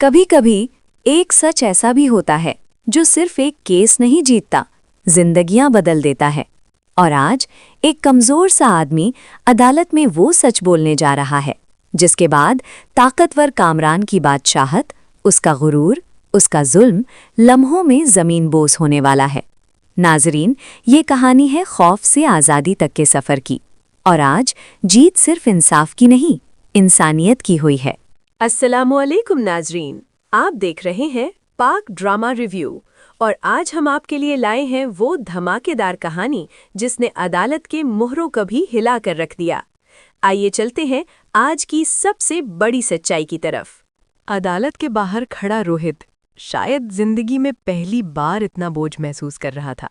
कभी कभी एक सच ऐसा भी होता है जो सिर्फ एक केस नहीं जीतता, जिंदगियां बदल देता है। और आज एक कमजोर सा आदमी अदालत में वो सच बोलने जा रहा है जिसके बाद ताकतवर कामरान की बादशाहत, उसका गुरूर, उसका जुल्म लम्हों में जमीन बोस होने वाला है। नाजरीन, ये कहानी है खौफ से आज़ादी तक के सफ़र की, और आज जीत सिर्फ इंसाफ की नहीं, इंसानियत की हुई है। अस्सलामुअलैकुम नाजरीन, आप देख रहे हैं पाक ड्रामा रिव्यू, और आज हम आपके लिए लाए हैं वो धमाकेदार कहानी जिसने अदालत के मोहरों को भी हिला कर रख दिया। आइए चलते हैं आज की सबसे बड़ी सच्चाई की तरफ। अदालत के बाहर खड़ा रोहित शायद जिंदगी में पहली बार इतना बोझ महसूस कर रहा था।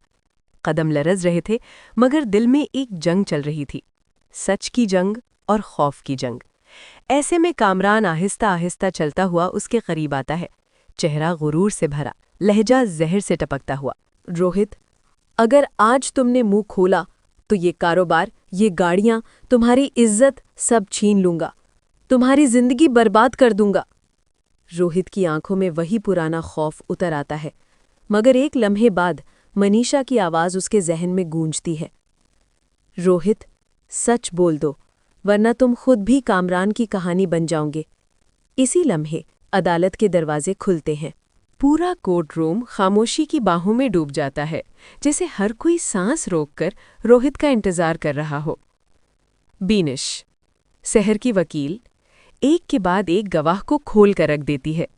कदम लरज रहे थे, मगर दिल में एक जंग चल रही थी, सच की जंग और खौफ की जंग। ऐसे में कामरान आहिस्ता आहिस्ता चलता हुआ उसके करीब आता है, चेहरा गुरूर से भरा, लहजा जहर से टपकता हुआ। रोहित, अगर आज तुमने मुंह खोला तो ये कारोबार, ये गाड़ियां, तुम्हारी इज्जत सब छीन लूंगा, तुम्हारी जिंदगी बर्बाद कर दूंगा। रोहित की आंखों में वही पुराना खौफ उतर आता है, मगर एक लम्हे बाद मनीषा की आवाज़ उसके जहन में गूंजती है। रोहित, सच बोल दो, वरना तुम खुद भी कामरान की कहानी बन जाओगे। इसी लम्हे अदालत के दरवाजे खुलते हैं। पूरा कोर्ट रूम खामोशी की बाहों में डूब जाता है, जैसे हर कोई सांस रोककर रोहित का इंतजार कर रहा हो। बीनिश, शहर की वकील, एक के बाद एक गवाह को खोल कर रख देती है।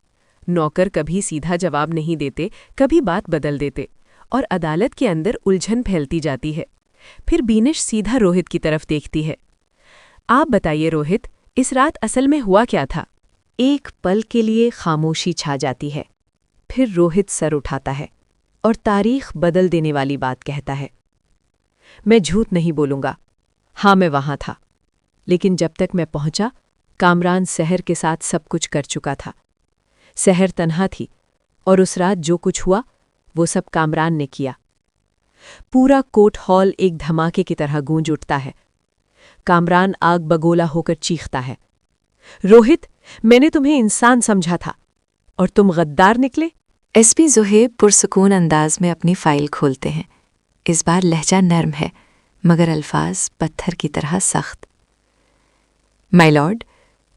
नौकर कभी सीधा जवाब नहीं देते, कभी बात बदल देते, और अदालत के अंदर उलझन फैलती जाती है। फिर बीनिश सीधा रोहित की तरफ देखती है। आप बताइए रोहित, इस रात असल में हुआ क्या था? एक पल के लिए खामोशी छा जाती है। फिर रोहित सर उठाता है और तारीख बदल देने वाली बात कहता है। मैं झूठ नहीं बोलूंगा, हाँ मैं वहां था, लेकिन जब तक मैं पहुंचा कामरान सहर के साथ सब कुछ कर चुका था। सहर तन्हा थी, और उस रात जो कुछ हुआ वो सब कामरान ने किया। पूरा कोर्ट हॉल एक धमाके की तरह गूंज उठता है। कामरान आग बगोला होकर चीखता है, रोहित, मैंने तुम्हें इंसान समझा था और तुम गद्दार निकले। एसपी ज़ुहैब पुरसुकून अंदाज में अपनी फाइल खोलते हैं। इस बार लहजा नर्म है, मगर अल्फाज पत्थर की तरह सख्त। माय लॉर्ड,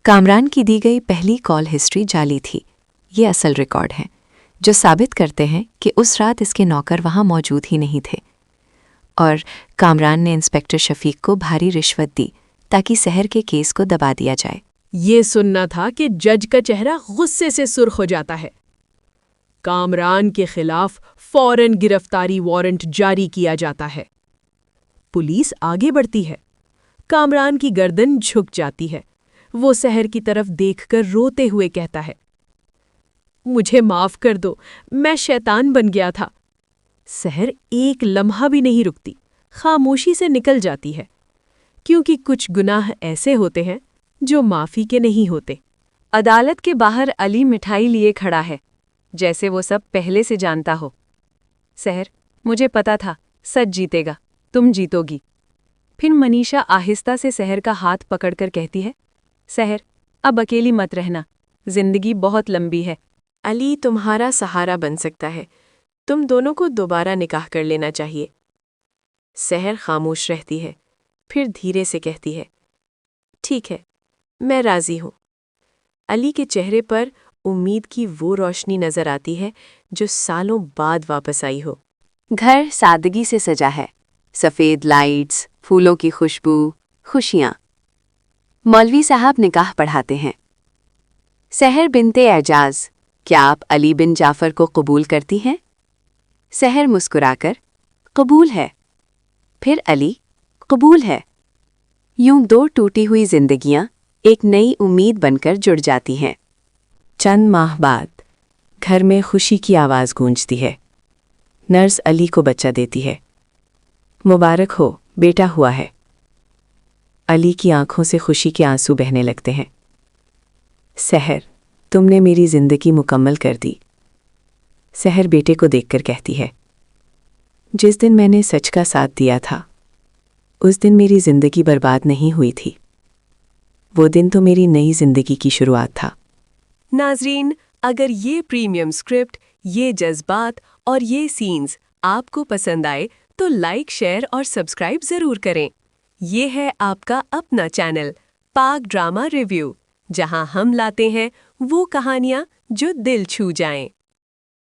कामरान की दी गई पहली कॉल हिस्ट्री जाली थी। ये असल रिकॉर्ड हैं जो साबित करते हैं कि उस रात इसके नौकर वहां मौजूद ही नहीं थे, और कामरान ने इंस्पेक्टर शफीक को भारी रिश्वत दी ताकि सहर के केस को दबा दिया जाए। ये सुनना था कि जज का चेहरा गुस्से से सुर्ख हो जाता है। कामरान के खिलाफ फौरन गिरफ्तारी वारंट जारी किया जाता है। पुलिस आगे बढ़ती है। कामरान की गर्दन झुक जाती है। वो सहर की तरफ देखकर रोते हुए कहता है, मुझे माफ कर दो, मैं शैतान बन गया था। सहर एक लम्हा भी नहीं रुकती, खामोशी से निकल जाती है, क्योंकि कुछ गुनाह ऐसे होते हैं जो माफ़ी के नहीं होते। अदालत के बाहर अली मिठाई लिए खड़ा है, जैसे वो सब पहले से जानता हो। सहर, मुझे पता था सच जीतेगा, तुम जीतोगी। फिर मनीषा आहिस्ता से सहर का हाथ पकड़कर कहती है, सहर, अब अकेली मत रहना, जिंदगी बहुत लंबी है। अली तुम्हारा सहारा बन सकता है, तुम दोनों को दोबारा निकाह कर लेना चाहिए। सहर खामोश रहती है, फिर धीरे से कहती है, ठीक है, मैं राजी हूँ। अली के चेहरे पर उम्मीद की वो रोशनी नजर आती है जो सालों बाद वापस आई हो। घर सादगी से सजा है, सफ़ेद लाइट्स, फूलों की खुशबू, खुशियाँ। मौलवी साहब निकाह पढ़ाते हैं। सहर बिनते एजाज, क्या आप अली बिन जाफ़र को कबूल करती हैं? सहर मुस्कुराकर, कबूल है। फिर अली, कबूल है। यूं दो टूटी हुई जिंदगियां एक नई उम्मीद बनकर जुड़ जाती हैं। चंद माह बाद घर में खुशी की आवाज़ गूंजती है। नर्स अली को बच्चा देती है। मुबारक हो, बेटा हुआ है। अली की आंखों से खुशी के आंसू बहने लगते हैं। सहर, तुमने मेरी जिंदगी मुकम्मल कर दी। सहर बेटे को देखकर कहती है, जिस दिन मैंने सच का साथ दिया था उस दिन मेरी जिंदगी बर्बाद नहीं हुई थी। वो दिन तो मेरी नई जिंदगी की शुरुआत था। नाजरीन, اگر یہ پریمیم اسکرپٹ، یہ جذبات اور یہ سینز آپ کو پسند آئے تو لائک، شیئر اور سبسکرائب ضرور کریں۔ یہ ہے آپ کا اپنا چینل پاک ڈرامہ ریویو، جہاں ہم لاتے ہیں وہ کہانیاں جو دل چھو جائیں۔